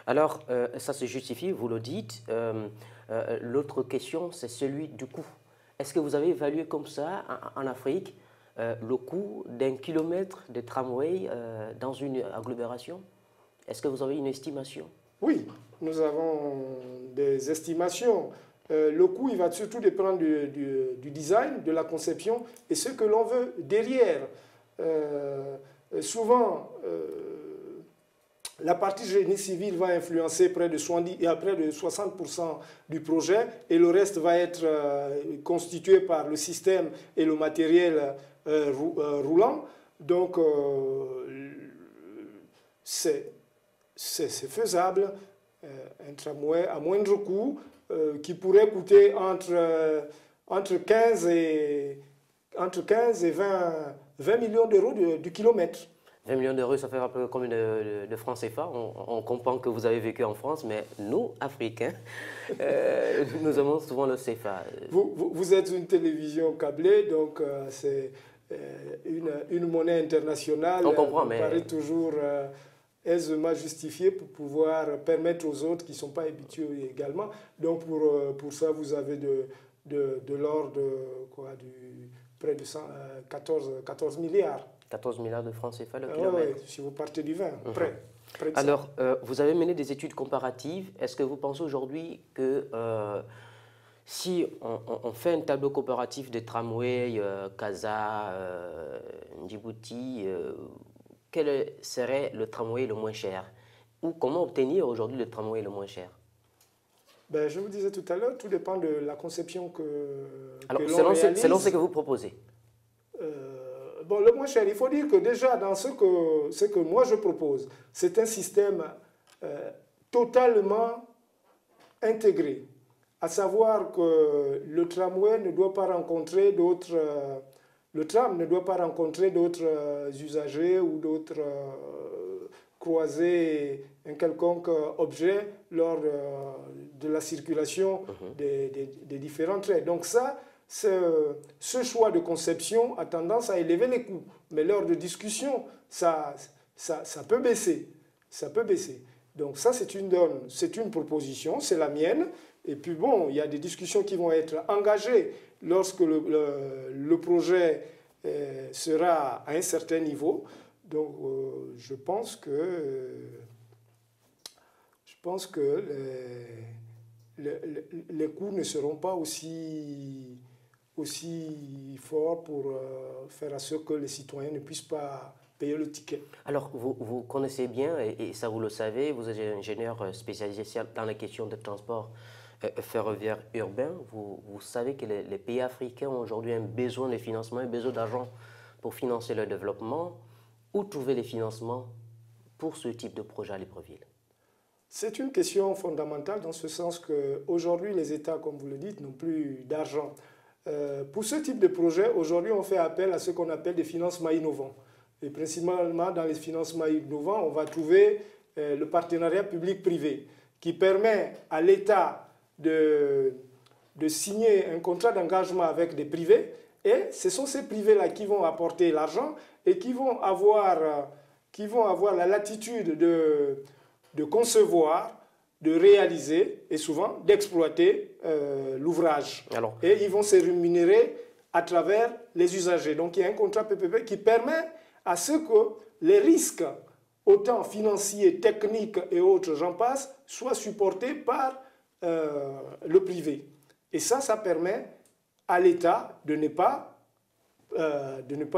Alors, ça se justifie, vous le dites. L'autre question, c'est celui du coût. Est-ce que vous avez évalué comme ça, en Afrique, le coût d'un kilomètre de tramway dans une agglomération? Est-ce que vous avez une estimation? Oui, nous avons des estimations. Le coût, il va surtout dépendre du design, de la conception et ce que l'on veut derrière. Souvent, la partie génie civil va influencer près de 60% du projet et le reste va être constitué par le système et le matériel roulant. Donc, c'est faisable, un tramway à moindre coût qui pourrait coûter entre 15 et 20 millions d'euros du kilomètre. 20 millions d'euros, ça fait un peu combien de francs CFA? On comprend que vous avez vécu en France, mais nous, Africains, nous avons souvent le CFA. Vous êtes une télévision câblée, donc c'est une monnaie internationale. On comprend, mais... paraît toujours aisément justifiée pour pouvoir permettre aux autres qui ne sont pas habitués également. Donc pour ça, vous avez de l'ordre de près de 14 milliards. 14 milliards de francs CFA le kilomètre. Oui, si vous partez du 20, près de Alors, vous avez mené des études comparatives. Est-ce que vous pensez aujourd'hui que si on fait un tableau comparatif des tramways, Casa, Djibouti, quel serait le tramway le moins cher? Ou comment obtenir aujourd'hui le tramway le moins cher? Ben, je vous disais tout à l'heure, tout dépend de la conception que l'on réalise. Selon ce que vous proposez. Bon, le moins cher, il faut dire que déjà dans ce que moi je propose, c'est un système totalement intégré. À savoir que le tramway ne doit pas rencontrer d'autres... le tram ne doit pas rencontrer d'autres usagers ou d'autres croiser un quelconque objet lors de la circulation des différents trains. Donc ça, ce choix de conception a tendance à élever les coûts. Mais lors de discussion, ça ça peut baisser. Ça peut baisser. Donc ça, c'est une proposition, c'est la mienne. Et puis bon, il y a des discussions qui vont être engagées lorsque le projet sera à un certain niveau. Donc je pense que les coûts ne seront pas aussi forts pour faire à ce que les citoyens ne puissent pas payer le ticket. Alors, vous connaissez bien, et ça vous le savez, vous êtes ingénieur spécialisé dans les questions de transport ferroviaire urbain. Vous savez que les pays africains ont aujourd'hui un besoin de financement, un besoin d'argent pour financer leur développement. Où trouver les financements pour ce type de projet à Libreville? C'est une question fondamentale dans ce sens qu'aujourd'hui, les États, comme vous le dites, n'ont plus d'argent. Pour ce type de projet, aujourd'hui, on fait appel à ce qu'on appelle des financements innovants. Et principalement, dans les financements innovants, on va trouver le partenariat public-privé qui permet à l'État de signer un contrat d'engagement avec des privés. Et ce sont ces privés-là qui vont apporter l'argent et qui vont avoir la latitude de concevoir, de réaliser et souvent d'exploiter l'ouvrage. Et ils vont se rémunérer à travers les usagers. Donc il y a un contrat PPP qui permet à ce que les risques, autant financiers, techniques et autres, j'en passe, soient supportés par le privé. Et ça permet à l'État de ne pas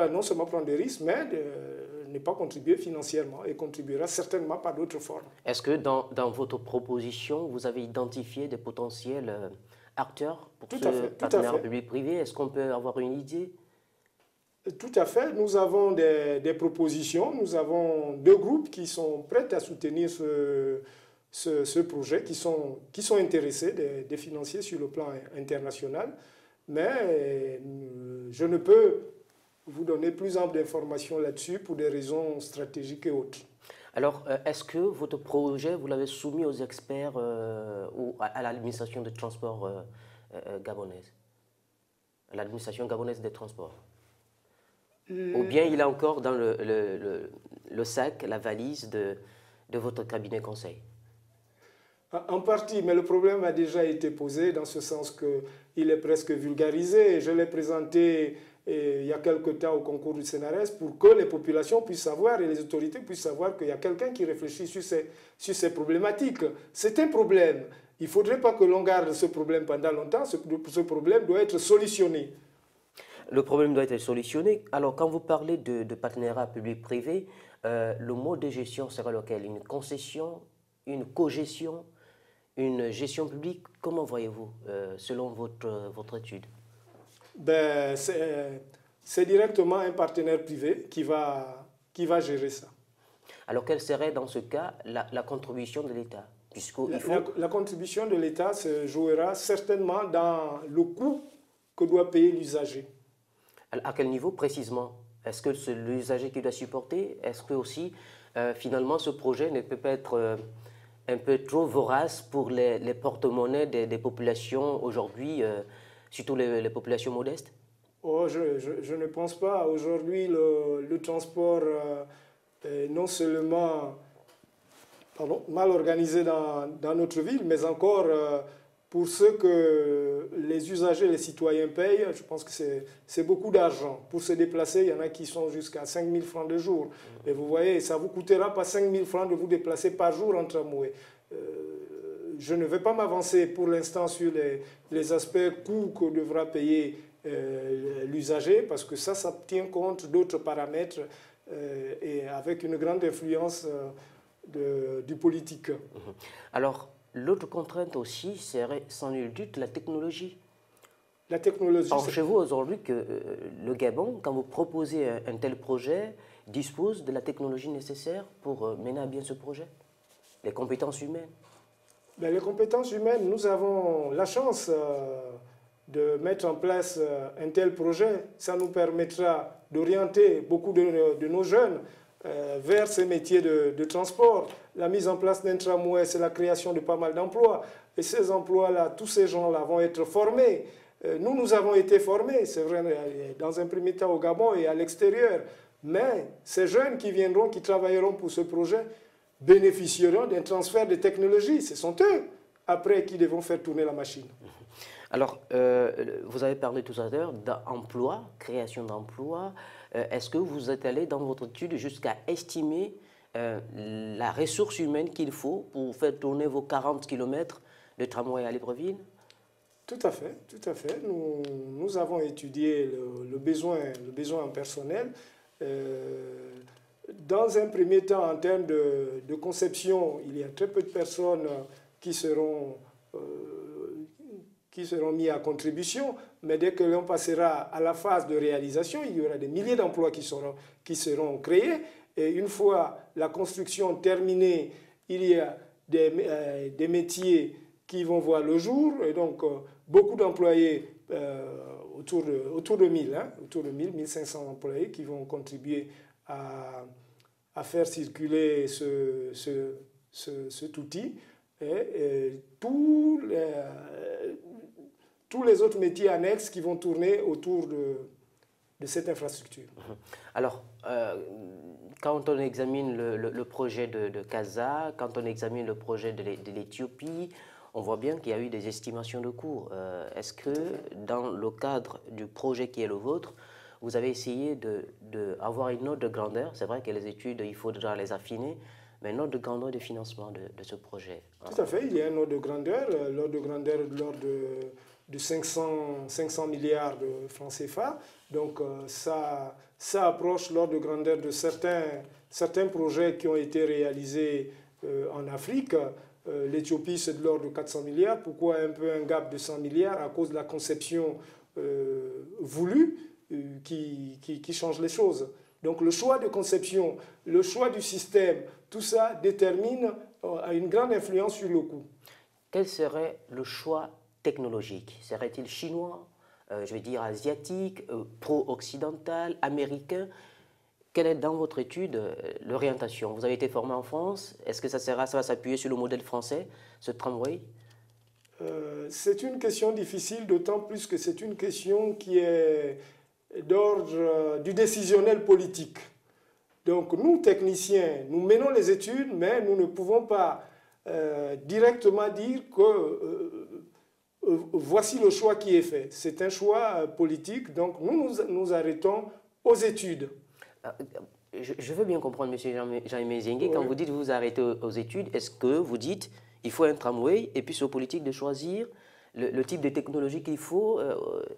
non seulement prendre des risques, mais de ne pas contribuer financièrement et contribuera certainement par d'autres formes. Est-ce que dans votre proposition, vous avez identifié des potentiels acteurs pour ce partenariat public-privé? Est-ce qu'on peut avoir une idée? Tout à fait. Nous avons des propositions. Nous avons 2 groupes qui sont prêts à soutenir ce projet, qui sont intéressés, des financiers sur le plan international. Mais je ne peux vous donner plus ample d'informations là-dessus pour des raisons stratégiques et autres. Alors, est-ce que votre projet, vous l'avez soumis aux experts ou à l'administration des transports gabonaise? À l'administration gabonaise des transports? Ou bien il est encore dans le sac, la valise de votre cabinet conseil? En partie, mais le problème a déjà été posé dans ce sens qu'il est presque vulgarisé. Je l'ai présenté il y a quelque temps au concours du CNRS pour que les populations puissent savoir et les autorités puissent savoir qu'il y a quelqu'un qui réfléchit sur ces problématiques. C'est un problème. Il ne faudrait pas que l'on garde ce problème pendant longtemps. Ce problème doit être solutionné. Le problème doit être solutionné. Alors, quand vous parlez de partenariat public-privé, le mode de gestion sera lequel? Une concession, une cogestion, une gestion publique? Comment voyez-vous, selon votre étude? C'est directement un partenaire privé qui va gérer ça. Alors, quelle serait dans ce cas la contribution de l'État? La contribution de l'État se jouera certainement dans le coût que doit payer l'usager. À quel niveau précisément? Est-ce que c'est l'usager qui doit supporter? Est-ce que aussi, finalement, ce projet ne peut pas être un peu trop vorace pour les porte-monnaies des populations aujourd'hui, surtout les populations modestes? Oh, je ne pense pas. Aujourd'hui, le transport est non seulement mal organisé dans notre ville, mais encore pour ce que les usagers, les citoyens payent, je pense que c'est beaucoup d'argent. Pour se déplacer, il y en a qui sont jusqu'à 5 000 francs de jour. Et vous voyez, ça ne vous coûtera pas 5 000 francs de vous déplacer par jour en tramway. Je ne vais pas m'avancer pour l'instant sur les aspects coûts que devra payer l'usager, parce que ça tient compte d'autres paramètres et avec une grande influence du politique. Alors, l'autre contrainte aussi serait sans nul doute la technologie. La technologie. Or, chez vous aujourd'hui, que le Gabon, quand vous proposez un tel projet, dispose de la technologie nécessaire pour mener à bien ce projet? Les compétences humaines? Les compétences humaines, nous avons la chance de mettre en place un tel projet. Ça nous permettra d'orienter beaucoup de nos jeunes vers ces métiers de transport. La mise en place d'un tramway, c'est la création de pas mal d'emplois. Et ces emplois-là, tous ces gens-là vont être formés. Nous avons été formés, c'est vrai, dans un premier temps au Gabon et à l'extérieur. Mais ces jeunes qui viendront, qui travailleront pour ce projet, bénéficieront d'un transfert de technologie. Ce sont eux, après, qui devront faire tourner la machine. Alors, vous avez parlé tout à l'heure d'emploi, création d'emplois. Est-ce que vous êtes allé dans votre étude jusqu'à estimer la ressource humaine qu'il faut pour faire tourner vos 40 km de tramway à Libreville? Tout à fait, tout à fait. Nous avons étudié le besoin en personnel. Dans un premier temps, en termes de conception, il y a très peu de personnes qui seront mis à contribution, mais dès que l'on passera à la phase de réalisation, il y aura des milliers d'emplois qui seront créés. Et une fois la construction terminée, il y a des métiers qui vont voir le jour, et donc beaucoup d'employés, autour de 1000, autour de 1500 employés qui vont contribuer à faire circuler cet outil. Et tous les autres métiers annexes qui vont tourner autour de cette infrastructure. Alors, quand on examine le projet de Casa, quand on examine le projet de l'Éthiopie, on voit bien qu'il y a eu des estimations de coûts. Est-ce que dans le cadre du projet qui est le vôtre, vous avez essayé d'avoir une note de grandeur? C'est vrai que les études, il faudra les affiner, mais une note de grandeur de financement de ce projet. Tout à fait, il y a un ordre de grandeur, l'ordre de grandeur de l'ordre de 500 milliards de francs CFA. Donc ça approche l'ordre de grandeur de certains projets qui ont été réalisés en Afrique. L'Éthiopie, c'est de l'ordre de 400 milliards. Pourquoi un peu un gap de 100 milliards? À cause de la conception voulue qui change les choses. Donc le choix de conception, le choix du système, tout ça détermine, a une grande influence sur le coût. Quel serait le choix technologique? Serait-il chinois, je vais dire asiatique, pro-occidental, américain? Quelle est dans votre étude l'orientation? Vous avez été formé en France. Est-ce que ça va s'appuyer sur le modèle français, ce tramway? C'est une question difficile, d'autant plus que c'est une question qui est d'ordre du décisionnel politique. Donc nous, techniciens, nous menons les études, mais nous ne pouvons pas directement dire que voici le choix qui est fait. C'est un choix politique, donc nous arrêtons aux études. Je veux bien comprendre, M. Jean-Aimé Zengue, quand vous dites que vous arrêtez aux études, est-ce que vous dites il faut un tramway et puis c'est aux politiques de choisir le type de technologie qu'il faut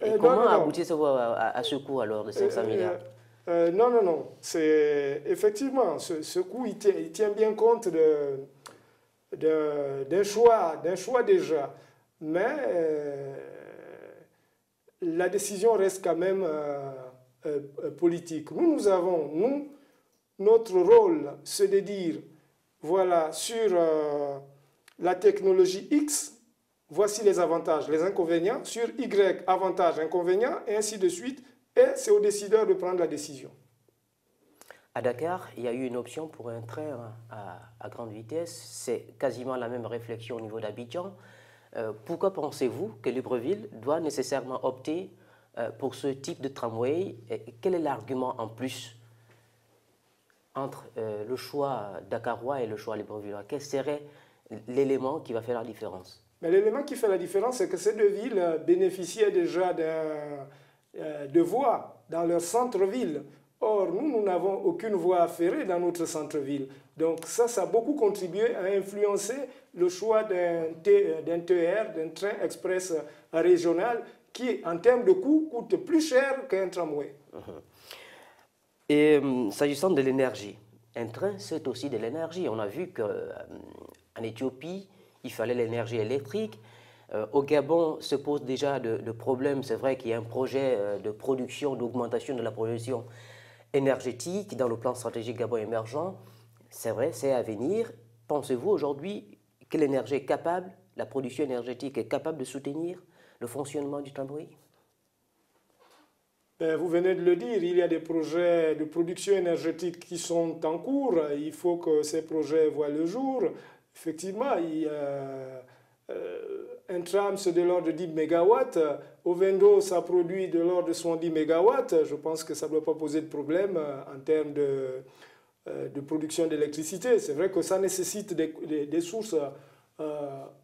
et comment aboutir à ce coût alors de 500 milliards? Non. Effectivement, ce coût, il tient bien compte d'un choix déjà. Mais la décision reste quand même politique. Notre rôle, c'est de dire, voilà, sur la technologie X, voici les avantages, les inconvénients, sur Y, avantages, inconvénients, et ainsi de suite, et c'est aux décideurs de prendre la décision. À Dakar, il y a eu une option pour un train à grande vitesse, c'est quasiment la même réflexion au niveau d'Abidjan. Pourquoi pensez-vous que Libreville doit nécessairement opter pour ce type de tramway? Et quel est l'argument en plus entre le choix dakarois et le choix librevillois? Quel serait l'élément qui va faire la différence? L'élément qui fait la différence, c'est que ces deux villes bénéficiaient déjà de voies dans leur centre-ville. Or, nous n'avons aucune voie ferrée dans notre centre-ville. Donc ça a beaucoup contribué à influencer le choix d'un TER, d'un train express régional, qui, en termes de coût, coûte plus cher qu'un tramway. Et s'agissant de l'énergie, un train, c'est aussi de l'énergie. On a vu qu'en Éthiopie, il fallait l'énergie électrique. Au Gabon se pose déjà de problèmes. C'est vrai qu'il y a un projet de production, d'augmentation de la production énergétique dans le plan stratégique Gabon émergent. C'est vrai, c'est à venir. Pensez-vous aujourd'hui que l'énergie est capable, la production énergétique est capable de soutenir le fonctionnement du tramway? Vous venez de le dire, il y a des projets de production énergétique qui sont en cours. Il faut que ces projets voient le jour. Effectivement, un tram, c'est de l'ordre de 10 MW. Ovendo, ça produit de l'ordre de 70 MW. Je pense que ça ne doit pas poser de problème en termes de production d'électricité. C'est vrai que ça nécessite des sources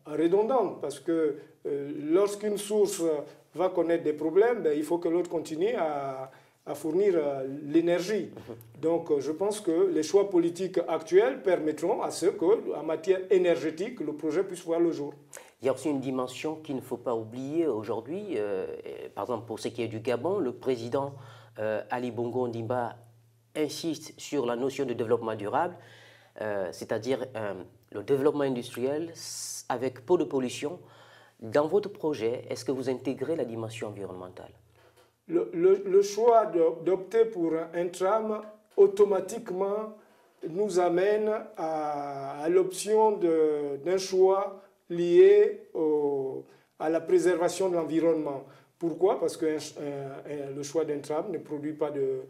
redondantes, parce que lorsqu'une source va connaître des problèmes, il faut que l'autre continue à fournir l'énergie. Donc je pense que les choix politiques actuels permettront à ce qu'en matière énergétique, le projet puisse voir le jour. Il y a aussi une dimension qu'il ne faut pas oublier aujourd'hui. Par exemple, pour ce qui est du Gabon, le président Ali Bongo Ondimba insiste sur la notion de développement durable, c'est-à-dire le développement industriel avec peu de pollution. Dans votre projet, est-ce que vous intégrez la dimension environnementale? Le choix d'opter pour un tram automatiquement nous amène à l'option d'un choix lié à la préservation de l'environnement. Pourquoi? Parce que le choix d'un tram ne produit pas de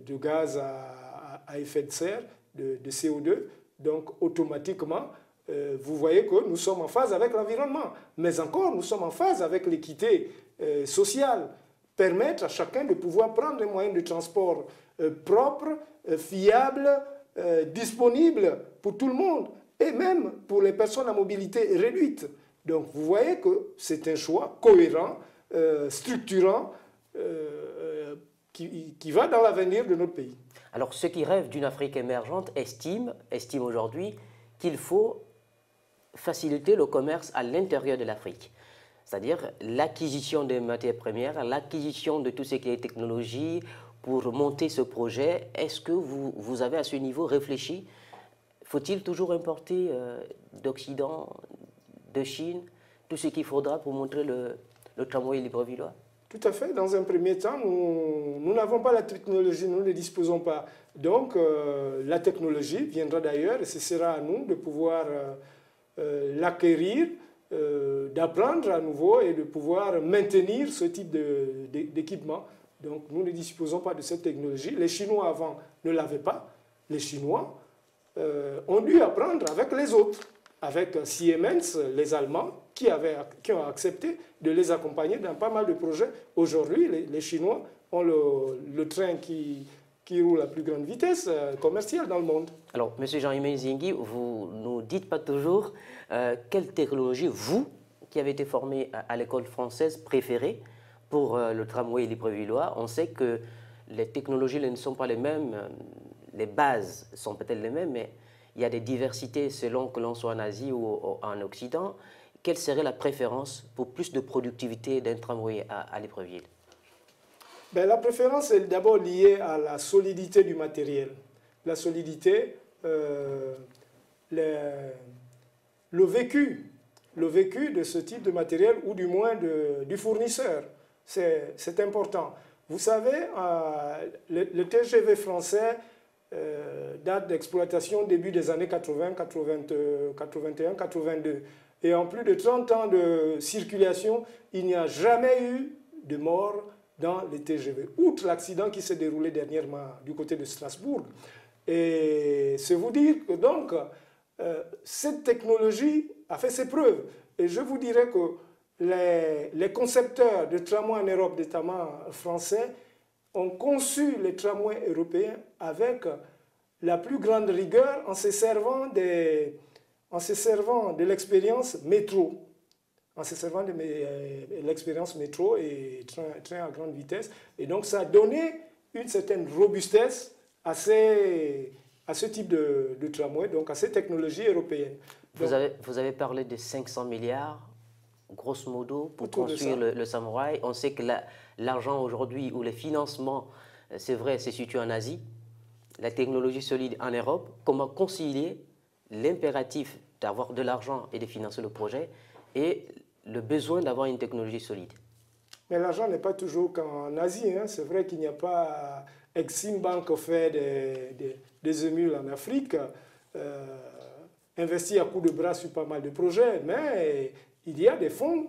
gaz à effet de serre, de CO2. Donc automatiquement, vous voyez que nous sommes en phase avec l'environnement. Mais encore, nous sommes en phase avec l'équité sociale. Permettre à chacun de pouvoir prendre des moyens de transport propres, fiables, disponibles pour tout le monde, et même pour les personnes à mobilité réduite. Donc vous voyez que c'est un choix cohérent, structurant, qui va dans l'avenir de notre pays. Alors ceux qui rêvent d'une Afrique émergente estiment aujourd'hui qu'il faut faciliter le commerce à l'intérieur de l'Afrique. C'est-à-dire l'acquisition des matières premières, l'acquisition de tout ce qui est technologie pour monter ce projet. Est-ce que vous avez à ce niveau réfléchi? Faut-il toujours importer d'Occident, de Chine, tout ce qu'il faudra pour montrer le tramway librevillois? Tout à fait. Dans un premier temps, nous n'avons pas la technologie, nous ne disposons pas. Donc la technologie viendra d'ailleurs et ce sera à nous de pouvoir l'acquérir, d'apprendre à nouveau et de pouvoir maintenir ce type d'équipement. Donc nous ne disposons pas de cette technologie. Les Chinois avant ne l'avaient pas. Les Chinois ont dû apprendre avec les autres, avec Siemens, les Allemands, qui ont accepté de les accompagner dans pas mal de projets. Aujourd'hui, les Chinois ont le train qui roule à plus grande vitesse commerciale dans le monde. Alors, M. Jean-Yves Zingui, vous ne nous dites pas toujours quelle technologie, vous, qui avez été formé à l'école française, préférée pour le tramway librevillois. On sait que les technologies ne sont pas les mêmes, les bases sont peut-être les mêmes, mais il y a des diversités selon que l'on soit en Asie ou en Occident. Quelle serait la préférence pour plus de productivité d'un tramway à Libreville? La préférence est d'abord liée à la solidité du matériel. La solidité, le vécu de ce type de matériel ou du moins du fournisseur. C'est important. Vous savez, le TGV français date d'exploitation début des années 80, 81, 82. Et en plus de 30 ans de circulation, il n'y a jamais eu de mort dans les TGV, outre l'accident qui s'est déroulé dernièrement du côté de Strasbourg. Et c'est vous dire que donc, cette technologie a fait ses preuves. Et je vous dirais que les concepteurs de tramways en Europe, notamment français, ont conçu les tramways européens avec la plus grande rigueur en se servant de l'expérience métro. En se servant de l'expérience métro et train à grande vitesse. Et donc ça a donné une certaine robustesse à ce type de tramway, donc à ces technologies européennes. Donc, vous avez parlé de 500 milliards, grosso modo, pour construire le Samouraï. On sait que l'argent aujourd'hui, ou les financements, c'est vrai, c'est situé en Asie. La technologie solide en Europe. Comment concilier l'impératif d'avoir de l'argent et de financer le projet et le besoin d'avoir une technologie solide? Mais l'argent n'est pas toujours qu'en Asie. Hein. C'est vrai qu'il n'y a pas... Exim Bank fait des émules en Afrique, investit à coups de bras sur pas mal de projets, mais il y a des fonds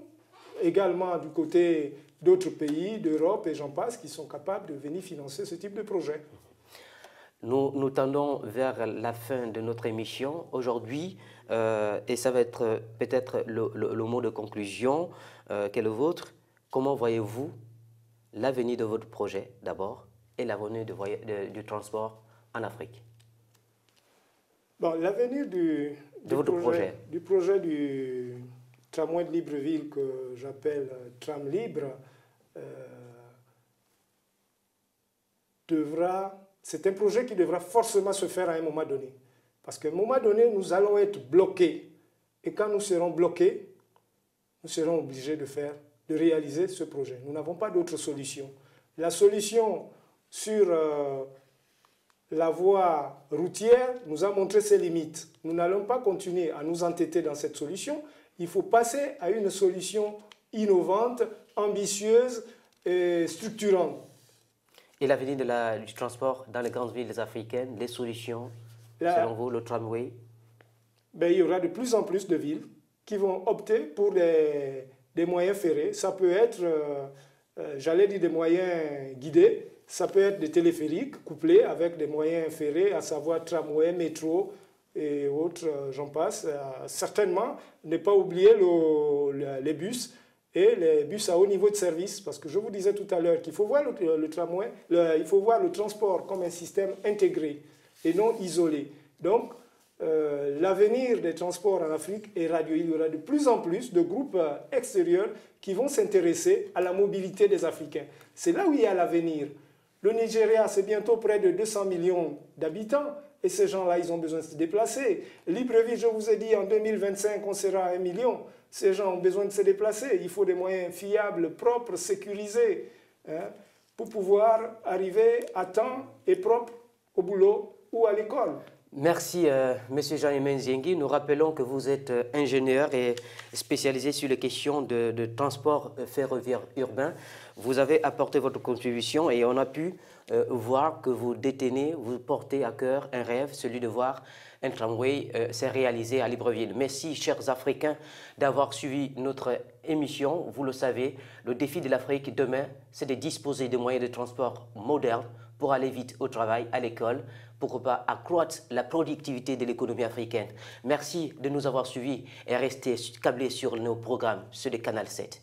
également du côté d'autres pays, d'Europe et j'en passe, qui sont capables de venir financer ce type de projet. Nous tendons vers la fin de notre émission aujourd'hui et ça va être peut-être le mot de conclusion. Quel est le vôtre? Comment voyez-vous l'avenir de votre projet d'abord et l'avenir du transport en Afrique? Bon, l'avenir du projet du tramway de Libreville que j'appelle Tram Libre c'est un projet qui devra forcément se faire à un moment donné. Parce qu'à un moment donné, nous allons être bloqués. Et quand nous serons bloqués, nous serons obligés de réaliser ce projet. Nous n'avons pas d'autre solution. La solution sur la voie routière nous a montré ses limites. Nous n'allons pas continuer à nous entêter dans cette solution. Il faut passer à une solution innovante, ambitieuse et structurante. Et l'avenir du transport dans les grandes villes africaines, les solutions, selon vous, le tramway? Il y aura de plus en plus de villes qui vont opter pour des moyens ferrés. Ça peut être, j'allais dire, des moyens guidés. Ça peut être des téléphériques couplés avec des moyens ferrés, à savoir tramway, métro et autres, j'en passe. Certainement, ne pas oublier les bus et les bus à haut niveau de service, parce que je vous disais tout à l'heure qu'il faut voir le tramway, il faut voir le transport comme un système intégré et non isolé. Donc, l'avenir des transports en Afrique est radieux. Il y aura de plus en plus de groupes extérieurs qui vont s'intéresser à la mobilité des Africains. C'est là où il y a l'avenir. Le Nigeria, c'est bientôt près de 200 millions d'habitants. Et ces gens-là, ils ont besoin de se déplacer. Libreville, je vous ai dit, en 2025, on sera à 1 million. Ces gens ont besoin de se déplacer. Il faut des moyens fiables, propres, sécurisés, pour pouvoir arriver à temps et propre au boulot ou à l'école. Merci, M. Jean-Aimé Nziengui. Nous rappelons que vous êtes ingénieur et spécialisé sur les questions de transport ferroviaire urbain. Vous avez apporté votre contribution et on a pu voir que vous portez à cœur un rêve, celui de voir un tramway s'est réalisé à Libreville. Merci, chers Africains, d'avoir suivi notre émission. Vous le savez, le défi de l'Afrique demain, c'est de disposer de moyens de transport modernes pour aller vite au travail, à l'école, pour pas accroître la productivité de l'économie africaine. Merci de nous avoir suivis et restez câblés sur nos programmes sur le Canal 7.